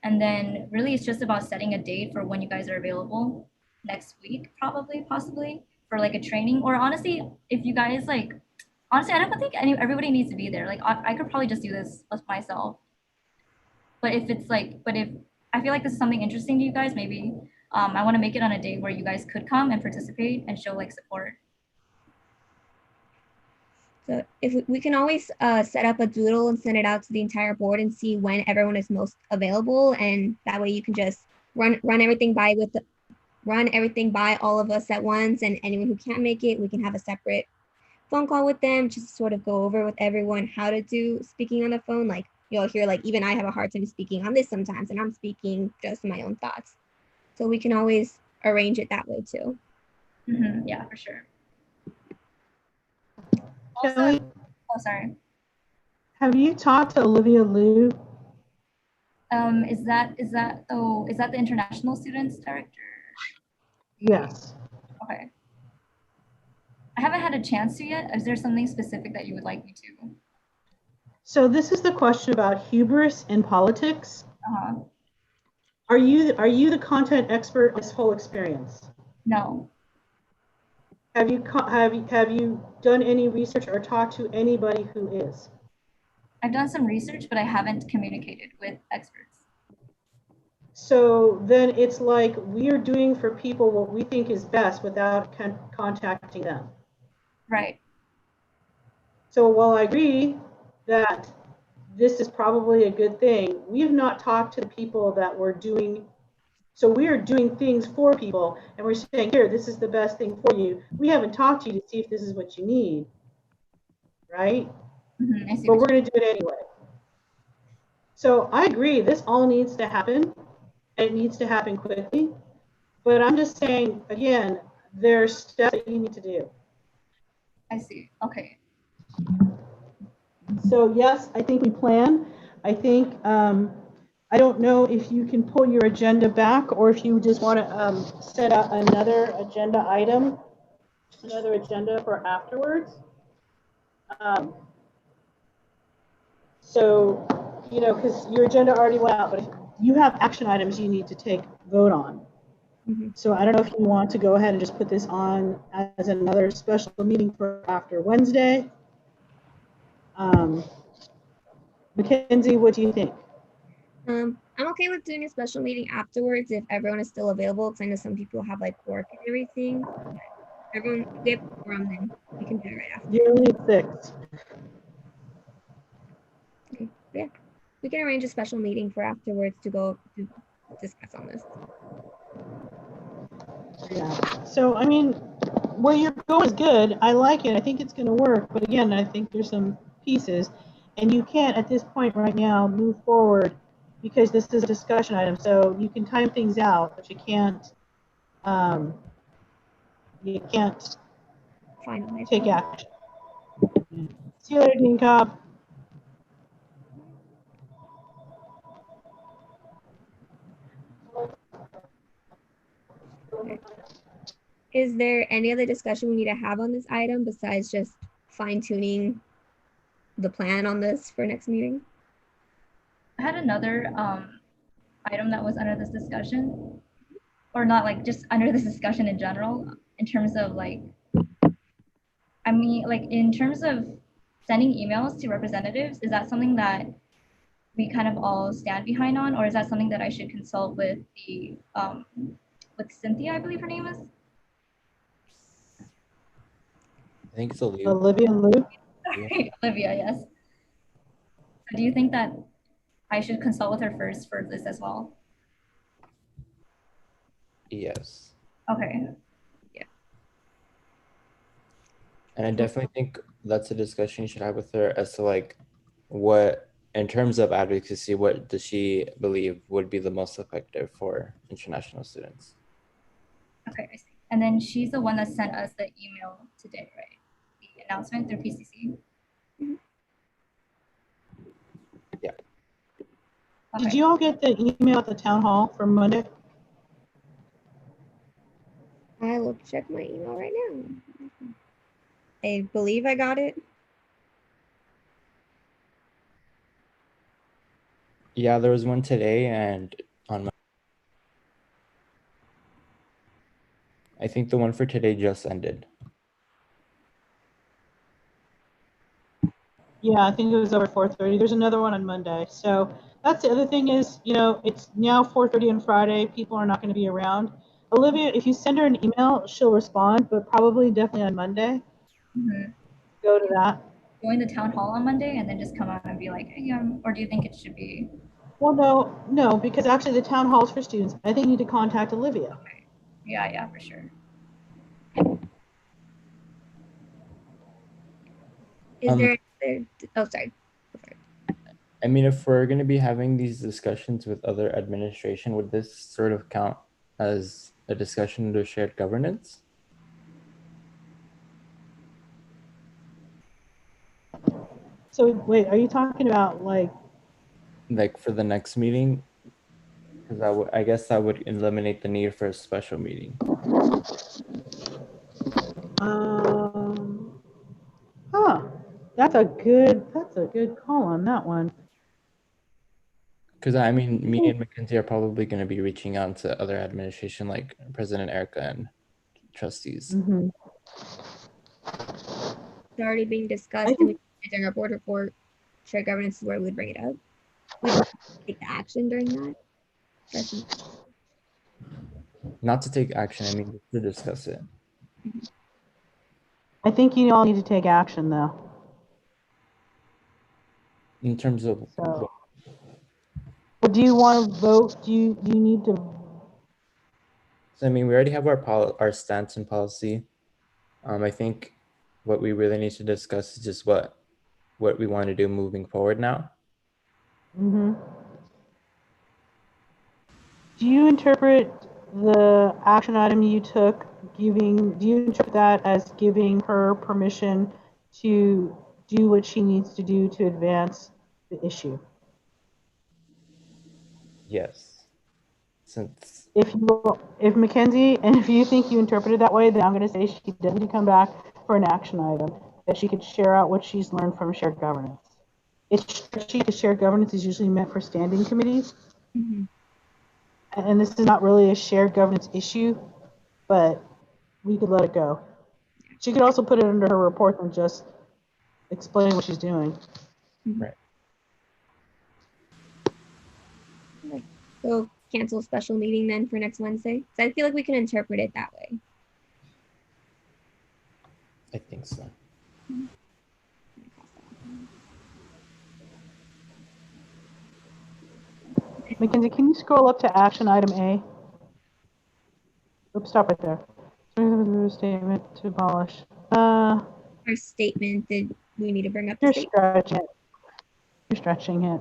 And then really it's just about setting a date for when you guys are available next week, probably, possibly for like a training. Or honestly, if you guys like, honestly, I don't think everybody needs to be there. Like I could probably just do this myself. But if it's like, if I feel like this is something interesting to you guys, maybe I want to make it on a day where you guys could come and participate and show like support. So if we can always set up a doodle and send it out to the entire board and see when everyone is most available, and that way you can just run everything by all of us at once, and anyone who can't make it, we can have a separate phone call with them just to sort of go over with everyone how to do speaking on the phone. Like you'll hear like even I have a hard time speaking on this sometimes, and I'm speaking just my own thoughts. So we can always arrange it that way too. Mm-hmm. Yeah, for sure. Kelly, sorry. Have you talked to Olivia Liu? Is that the international students director? Yes. Okay. I haven't had a chance to yet. Is there something specific that you would like me to? So this is the question about hubris in politics. Uh-huh. Are you the content expert on this whole experience? No. Have you done any research or talked to anybody who is? I've done some research, but I haven't communicated with experts. So then it's like we are doing for people what we think is best without contacting them. Right. So while I agree that this is probably a good thing, we have not talked to the people that we're doing. So we are doing things for people and we're saying, here, this is the best thing for you. We haven't talked to you to see if this is what you need, right? Mm-hmm, but we're going to do it anyway. So I agree, this all needs to happen. It needs to happen quickly. But I'm just saying, again, there's stuff that you need to do. I see. Okay. So yes, I think we plan. I think, I don't know if you can pull your agenda back or if you just want to set up another agenda item, another agenda for afterwards. So, you know, because your agenda already went out, but if you have action items you need to take vote on. So I don't know if you want to go ahead and just put this on as another special meeting for after Wednesday. Mackenzie, what do you think? I'm okay with doing a special meeting afterwards if everyone is still available, because I know some people have like work and everything. Everyone, we have quorum, then we can do it right after. You only need 6. Okay, yeah, we can arrange a special meeting for afterwards to go to discuss on this. Yeah. So, I mean, where you're going is good. I like it. I think it's going to work. But again, I think there's some pieces. And you can't, at this point right now, move forward because this is a discussion item. So you can time things out, but you can't Finalize. take action. See you later, Dean Cobb. Is there any other discussion we need to have on this item besides just fine tuning the plan on this for next meeting? I had another item that was under this discussion, or not like just under this discussion in general, in terms of like, I mean, like in terms of sending emails to representatives, is that something that we kind of all stand behind on, or is that something that I should consult with the with Cynthia, I believe her name is? I think it's Olivia. Olivia and Luke. Sorry, Olivia, yes. So do you think that I should consult with her first for this as well? Yes. Okay. And I definitely think that's a discussion you should have with her as to like what, in terms of advocacy, what does she believe would be the most effective for international students? Okay, I see. And then she's the one that sent us the email today, right? The announcement through PCC. Yeah. Did Okay. you all get the email at the town hall for Monday? I will check my email right now. I believe I got it. Yeah, there was one today and on my, I think the one for today just ended. Yeah, I think it was over 4:30. There's another one on Monday. So that's the other thing is, you know, it's now 4:30 on Friday. People are not going to be around. Olivia, if you send her an email, she'll respond, but probably definitely on Monday. Go to that. Join the town hall on Monday and then just come out and be like, hey, or do you think it should be? Well, no, because actually the town hall is for students. I think you need to contact Olivia. Okay. Yeah, for sure. Is there? Oh, sorry. I mean, if we're going to be having these discussions with other administration, would this sort of count as a discussion under shared governance? So wait, are you talking about like for the next meeting? Because I guess that would eliminate the need for a special meeting. That's a good call on that one. Because I mean, me and Mackenzie are probably going to be reaching out to other administration like President Erica and trustees. It's already being discussed during our board report. Shared governance is where we would bring it up. We don't take the action during that. Not to take action, I mean to discuss it. I think you all need to take action though. In terms of so, do you want to vote? Do you need to? So I mean, we already have our stance and policy. I think what we really need to discuss is just what we want to do moving forward now. Do you interpret the action item you took do you interpret that as giving her permission to do what she needs to do to advance the issue? Yes. Since If Mackenzie, and if you think you interpret it that way, then I'm going to say she doesn't need to come back for an action item, that she could share out what she's learned from shared governance. Shared governance is usually meant for standing committees. Mhm. And this is not really a shared governance issue, but we could let it go. She could also put it under her report and just explain what she's doing. right. So cancel special meeting then for next Wednesday? So I feel like we can interpret it that way. I think so. Mackenzie, can you scroll up to action item A? Oops, stop right there. Statement to abolish. Our statement, did we need to bring up the You're statement? stretching it. You're stretching it.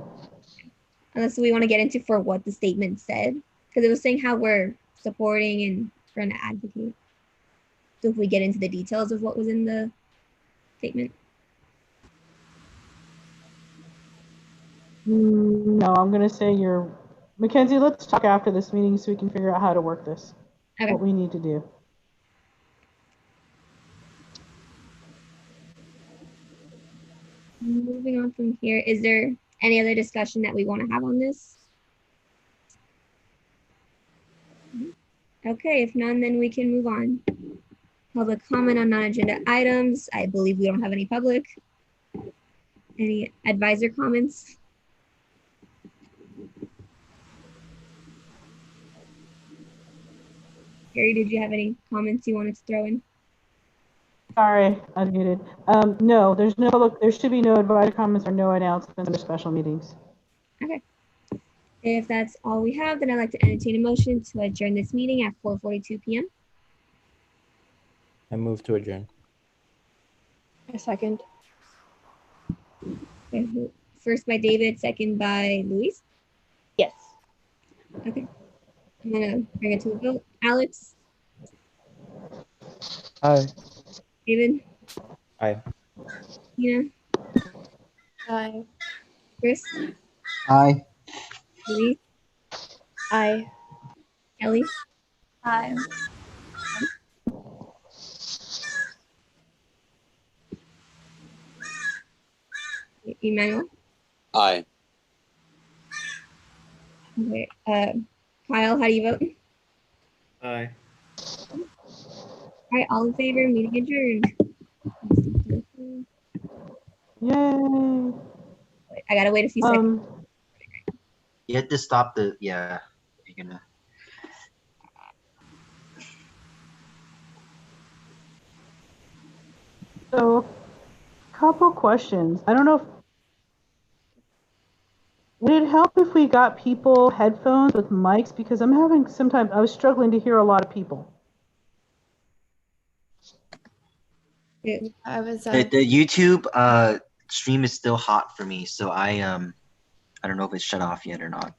Unless we want to get into for what the statement said, because it was saying how we're supporting and trying to advocate. So if we get into the details of what was in the statement. No, I'm going to say you're... Mackenzie, let's talk after this meeting so we can figure out how to work this. Okay. What we need to do. Moving on from here, is there any other discussion that we want to have on this? Okay, if none, then we can move on. Public comment on non-agenda items. I believe we don't have any public. Any advisor comments? Gary, did you have any comments you wanted to throw in? Sorry, unmuted. No, there's no public, there should be no advisory comments or no announcements under special meetings. Okay. If that's all we have, then I'd like to entertain a motion to adjourn this meeting at 4:42 p.m. I move to adjourn. A second. Okay, first by David, second by Luis. Yes. Okay. I'm gonna bring it to a vote. Alex, Aye. David, Aye. Tina, Aye. Chris, Aye. Luis, Aye. Kelly, Hi. Emmanuel. Aye. Okay. Kyle, how do you vote? Aye. All right, all in favor, meeting adjourned. Yay. I gotta wait a few seconds. You have to stop the, yeah, you're gonna. So, couple questions. I don't know if would it help if we got people headphones with mics, because I was struggling to hear a lot of people. I was The YouTube stream is still hot for me, so I don't know if it's shut off yet or not.